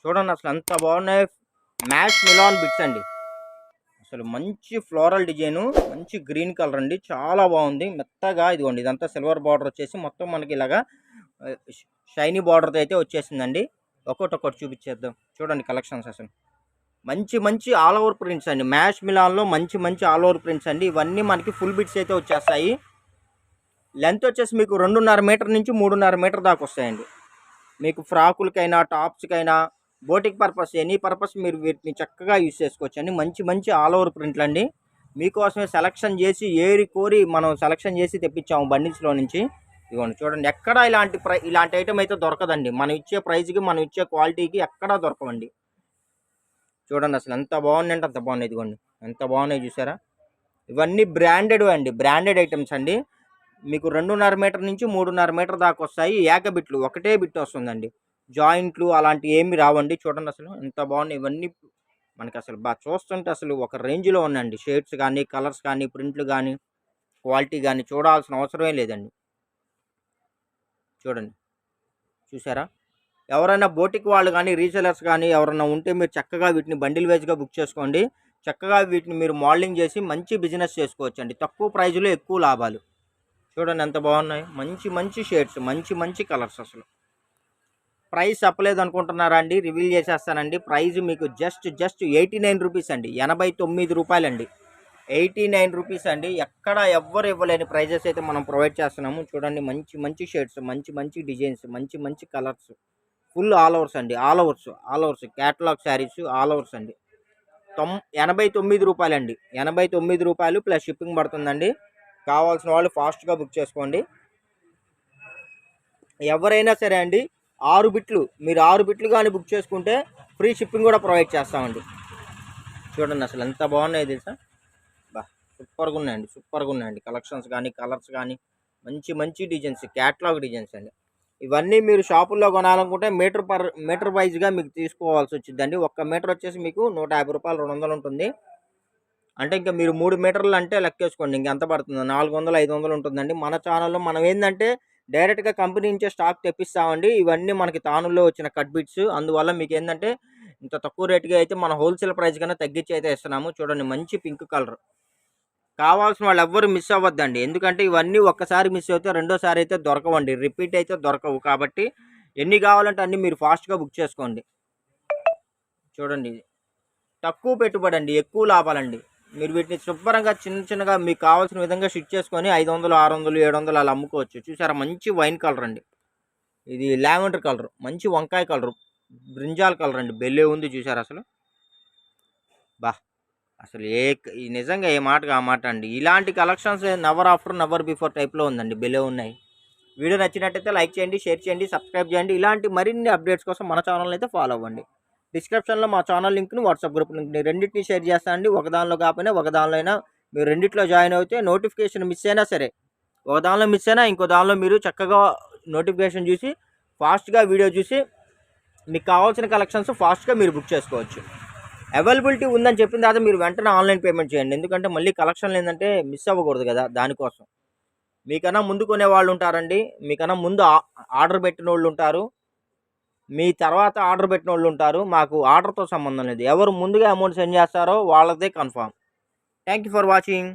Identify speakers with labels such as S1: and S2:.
S1: చూడండి అసలు ఎంత బాగున్నాయి. మ్యాష్ మిలాన్ బిట్స్ అండి. అసలు మంచి ఫ్లోరల్ డిజైను, మంచి గ్రీన్ కలర్ అండి. చాలా బాగుంది. మెత్తగా ఇదిగోండి, ఇదంతా సిల్వర్ బార్డర్ వచ్చేసి మొత్తం మనకి ఇలాగా షైనీ బార్డర్తో అయితే వచ్చేసిందండి. ఒక్కొక్కటి చూపించేద్దాం. చూడండి కలెక్షన్స్ అసలు మంచి మంచి ఆల్ ఓవర్ ప్రింట్స్ అండి. మ్యాష్ మిలాన్లో మంచి మంచి ఆల్ ఓవర్ ప్రింట్స్ అండి. ఇవన్నీ మనకి ఫుల్ బిట్స్ అయితే వచ్చేస్తాయి. లెంత్ వచ్చేసి మీకు 2.5 మీటర్ నుంచి 3.5 మీటర్ దాకా వస్తాయండి. మీకు ఫ్రాకులకైనా టాప్స్కైనా బోటిక్ పర్పస్ ఎనీ పర్పస్ మీరు వీటిని చక్కగా యూజ్ చేసుకోవచ్చు అండి. మంచి మంచి ఆల్ ఓవర్ ప్రింట్లు అండి. మీకోసమే సెలక్షన్ చేసి ఏరి కోరి మనం సెలక్షన్ చేసి తెప్పించాము బండిల్స్లో నుంచి. ఇదిగోండి చూడండి, ఎక్కడా ఇలాంటి ఐటమ్ అయితే దొరకదండి. మనం ఇచ్చే ప్రైస్కి మనం ఇచ్చే క్వాలిటీకి ఎక్కడా దొరకవండి. చూడండి అసలు ఎంత బాగుందంటే అంత బాగున్నాయి. ఇదిగోండి ఎంత బాగున్నాయి చూసారా. ఇవన్నీ బ్రాండెడ్ అండి, బ్రాండెడ్ ఐటమ్స్ అండి. మీకు 2.5 మీటర్ నుంచి 3.5 మీటర్ దాకా వస్తాయి. ఏకబిట్లు ఒకటే బిట్ వస్తుందండి. జాయింట్లు అలాంటివి ఏమి రావండి. చూడండి అసలు ఎంత బాగున్నాయి. ఇవన్నీ మనకి అసలు బాగా చూస్తుంటే అసలు ఒక రేంజ్లో ఉన్నాయండి. షేడ్స్ కానీ, కలర్స్ కానీ, ప్రింట్లు కానీ, క్వాలిటీ కానీ చూడాల్సిన అవసరమే లేదండి. చూడండి చూసారా. ఎవరైనా బోటిక్ వాళ్ళు కానీ, రీసెలర్స్ కానీ ఎవరైనా ఉంటే మీరు చక్కగా వీటిని బండిల్ వైజ్గా బుక్ చేసుకోండి. చక్కగా వీటిని మీరు మోడలింగ్ చేసి మంచి బిజినెస్ చేసుకోవచ్చు అండి. తక్కువ ప్రైజ్లో ఎక్కువ లాభాలు. చూడండి ఎంత బాగున్నాయి. మంచి మంచి షేడ్స్, మంచి మంచి కలర్స్. అసలు ప్రైస్ చెప్పలేదు అనుకుంటున్నారా అండి? రివీల్ చేసేస్తానండి. ప్రైజ్ మీకు జస్ట్ 89 రూపీస్ అండి. 89 రూపాయలండి. 89 రూపీస్ అండి. ఎక్కడ ఎవ్వరు ఇవ్వలేని ప్రైజెస్ అయితే మనం ప్రొవైడ్ చేస్తున్నాము. చూడండి మంచి మంచి షేడ్స్, మంచి మంచి డిజైన్స్, మంచి మంచి కలర్స్, ఫుల్ ఆల్ ఓవర్స్ అండి. All overs catalogue saris all overs అండి. 89 రూపాయలండి. 89 రూపాయలు ప్లస్ షిప్పింగ్ పడుతుందండి. కావాల్సిన వాళ్ళు ఫాస్ట్గా బుక్ చేసుకోండి. ఎవరైనా సరే అండి 6 బిట్లు, మీరు 6 బిట్లు కానీ బుక్ చేసుకుంటే ఫ్రీ షిప్పింగ్ కూడా ప్రొవైడ్ చేస్తామండి. చూడండి అసలు ఎంత బాగున్నాయి తెలుసా. బా సూపర్గా ఉన్నాయండి. కలెక్షన్స్ కానీ, కలర్స్ కానీ, మంచి మంచి డిజైన్స్, క్యాటలాగ్ డిజైన్స్ అండి. ఇవన్నీ మీరు షాపుల్లో కొనాలనుకుంటే మీటర్ వైజ్గా మీకు తీసుకోవాల్సి వచ్చిందండి. 1 మీటర్ వచ్చేసి మీకు 150 రూపాయలు, 200 ఉంటుంది. అంటే ఇంకా మీరు 3 మీటర్లు అంటే లెక్కేసుకోండి ఇంకెంత పడుతుందో. 400, 500 ఉంటుందండి. మన ఛానల్లో మనం ఏంటంటే డైరెక్ట్గా కంపెనీ నుంచే స్టాక్ తెప్పిస్తామండి. ఇవన్నీ మనకి తానుల్లో వచ్చిన కట్ బిట్స్. అందువల్ల మీకు ఏంటంటే ఇంత తక్కువ రేటుగా అయితే మన హోల్సేల్ ప్రైస్ కన్నా తగ్గించి అయితే ఇస్తున్నాము. చూడండి మంచి పింక్ కలర్. కావాల్సిన వాళ్ళు ఎవ్వరు మిస్ అవ్వద్దండి. ఎందుకంటే ఇవన్నీ ఒక్కసారి మిస్ అయితే రెండోసారి అయితే దొరకవండి. రిపీట్ అయితే దొరకవు. కాబట్టి ఎన్ని కావాలంటే అన్ని మీరు ఫాస్ట్గా బుక్ చేసుకోండి. చూడండి తక్కువ పెట్టుబడి అండి, ఎక్కువ లాభాలండి. మీరు వీటిని శుభ్రంగా చిన్నగా మీకు కావాల్సిన విధంగా స్టిచ్ చేసుకొని 500, 600, 700 అలా అమ్ముకోవచ్చు. చూసారా మంచి వైన్ కలర్ అండి. ఇది లావెండర్ కలర్, మంచి వంకాయ కలర్, బ్రింజాల్ కలర్ అండి. బెల్లే ఉంది చూసారా అసలు. బా అసలు నిజంగా ఏ మాటగా ఆ మాట అండి. ఇలాంటి collections never after never before టైప్లో ఉందండి. బెల్లే ఉన్నాయి. వీడియో నచ్చినట్టయితే లైక్ చేయండి, షేర్ చేయండి, సబ్స్క్రైబ్ చేయండి. ఇలాంటి మరిన్ని అప్డేట్స్ కోసం మన ఛానల్ అయితే ఫాలో అవ్వండి. డిస్క్రిప్షన్లో మా ఛానల్ లింక్ని, వాట్సాప్ గ్రూప్ లింక్ని రెండింటిని షేర్ చేస్తాను అండి. ఒక దానిలో కాకపోయినా ఒక దానిలో అయినా మీరు రెండిట్లో జాయిన్ అయితే నోటిఫికేషన్ మిస్ అయినా సరే, ఒక దానిలో మిస్ అయినా ఇంకో దానిలో మీరు చక్కగా నోటిఫికేషన్ చూసి ఫాస్ట్గా వీడియో చూసి మీకు కావాల్సిన కలెక్షన్స్ ఫాస్ట్గా మీరు బుక్ చేసుకోవచ్చు. అవైలబిలిటీ ఉందని చెప్పిన తర్వాత మీరు వెంటనే ఆన్లైన్ పేమెంట్ చేయండి. ఎందుకంటే మళ్ళీ కలెక్షన్లు ఏంటంటే మిస్ అవ్వకూడదు కదా. దానికోసం మీకన్నా ముందు కొనే వాళ్ళు ఉంటారండి. మీకన్నా ముందు ఆర్డర్ పెట్టిన వాళ్ళు ఉంటారు. మీ తర్వాత ఆర్డర్ పెట్టిన వాళ్ళు ఉంటారు. మాకు ఆర్డర్తో సంబంధం లేదు. ఎవరు ముందుగా అమౌంట్ సెండ్ చేస్తారో వాళ్ళదే confirm. Thank you for watching.